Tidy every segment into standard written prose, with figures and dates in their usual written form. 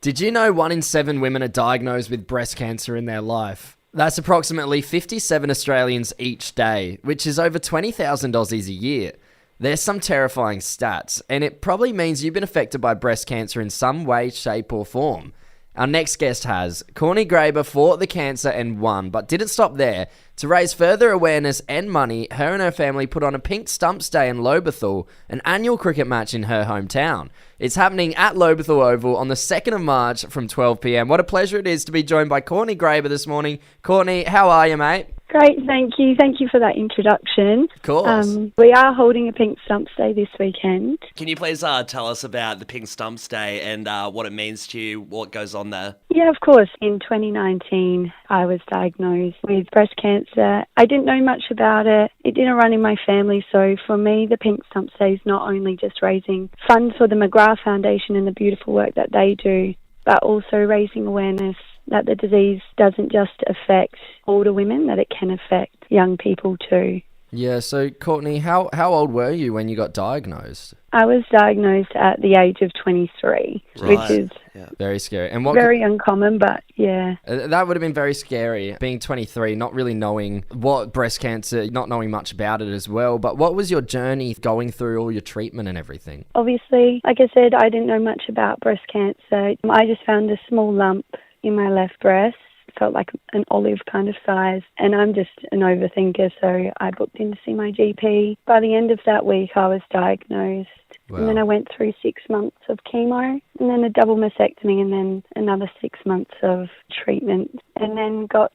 Did you know 1 in 7 women are diagnosed with breast cancer in their life? That's approximately 57 Australians each day, which is over 20,000 Aussies a year. There's some terrifying stats, and it probably means you've been affected by breast cancer in some way, shape, or form. Our next guest has. Courtney Graeber fought the cancer and won, but didn't stop there. To raise further awareness and money, her and her family put on a Pink Stumps Day in Lobethal, an annual cricket match in her hometown. It's happening at Lobethal Oval on the 2nd of March from 12 p.m. What a pleasure it is to be joined by Courtney Graeber this morning. Courtney, how are you, mate? Great, thank you. Thank you for that introduction. Of course. We are holding a Pink Stumps Day this weekend. Can you please tell us about the Pink Stumps Day and what it means to you, what goes on there? Yeah, of course. In 2019, I was diagnosed with breast cancer. I didn't know much about it. It didn't run in my family, so for me, the Pink Stumps Day is not only just raising funds for the McGrath Foundation and the beautiful work that they do, but also raising awareness that the disease doesn't just affect older women, that it can affect young people too. Yeah, so Courtney, how old were you when you got diagnosed? I was diagnosed at the age of 23, which is very scary. And very uncommon, but yeah. That would have been very scary, being 23, not really knowing what breast cancer, not knowing much about it as well. But what was your journey going through all your treatment and everything? Obviously, like I said, I didn't know much about breast cancer. I just found a small lump in my left breast. Felt like an olive kind of size, and I'm just an overthinker, so I booked in to see my GP. By the end of that week, I was diagnosed. Wow. And then I went through 6 months of chemo, and then a double mastectomy, and then another 6 months of treatment, and then got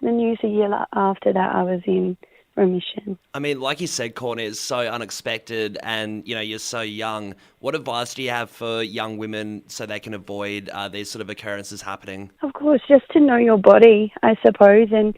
the news a year after that I was in remission. I mean, like you said, Courtney, it's so unexpected and, you're so young. What advice do you have for young women so they can avoid these sort of occurrences happening? Of course, just to know your body, I suppose, and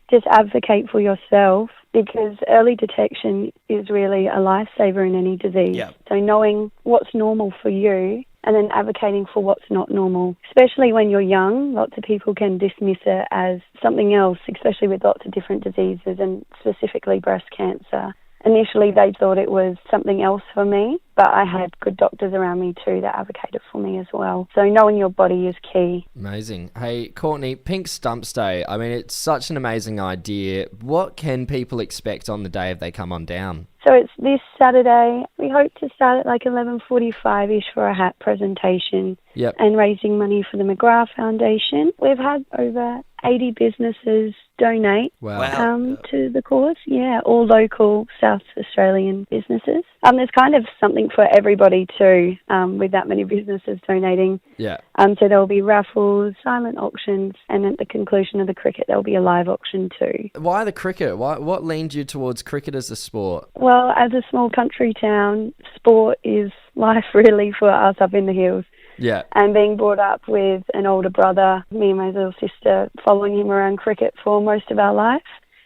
just advocate for yourself, because early detection is really a lifesaver in any disease. Yeah. So knowing what's normal for you and then advocating for what's not normal, especially when you're young. Lots of people can dismiss it as something else, especially with lots of different diseases and specifically breast cancer. Initially, they thought it was something else for me, but I had good doctors around me too that advocated for me as well. So knowing your body is key. Amazing. Hey, Courtney, Pink Stumps Day. I mean, it's such an amazing idea. What can people expect on the day if they come on down? So it's this Saturday. We hope to start at like 11:45ish for a hat presentation. Yep. And raising money for the McGrath Foundation. We've had over 80 businesses donate to the cause. Yeah, all local South Australian businesses. There's kind of something for everybody too, with that many businesses donating. Yeah. So there will be raffles, silent auctions, and at the conclusion of the cricket, there will be a live auction too. Why the cricket? What leaned you towards cricket as a sport? Well, as a small country town, sport is life really for us up in the hills. Yeah. And being brought up with an older brother, me and my little sister following him around cricket for most of our life,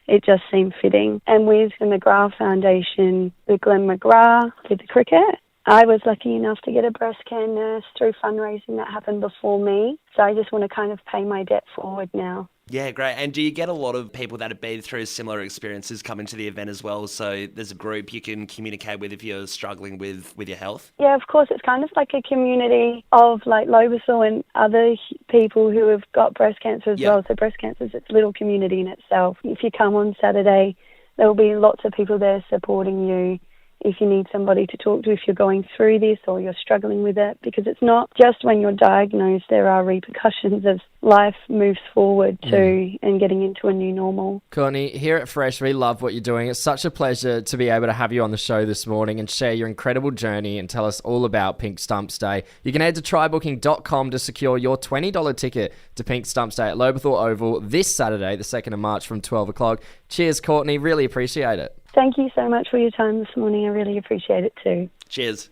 it just seemed fitting. And with the McGrath Foundation, with Glenn McGrath, with the cricket, I was lucky enough to get a breast care nurse through fundraising that happened before me. So I just want to kind of pay my debt forward now. Yeah, great. And do you get a lot of people that have been through similar experiences come into the event as well? So there's a group you can communicate with if you're struggling with your health? Yeah, of course. It's kind of like a community of like Lobethal and other people who have got breast cancer as well. So breast cancer is a little community in itself. If you come on Saturday, there will be lots of people there supporting you. If you need somebody to talk to, if you're going through this or you're struggling with it, because it's not just when you're diagnosed, there are repercussions as life moves forward too and getting into a new normal. Courtney, here at Fresh, we love what you're doing. It's such a pleasure to be able to have you on the show this morning and share your incredible journey and tell us all about Pink Stumps Day. You can head to trybooking.com to secure your $20 ticket to Pink Stumps Day at Lobethal Oval this Saturday, the 2nd of March from 12 o'clock. Cheers, Courtney. Really appreciate it. Thank you so much for your time this morning. I really appreciate it too. Cheers.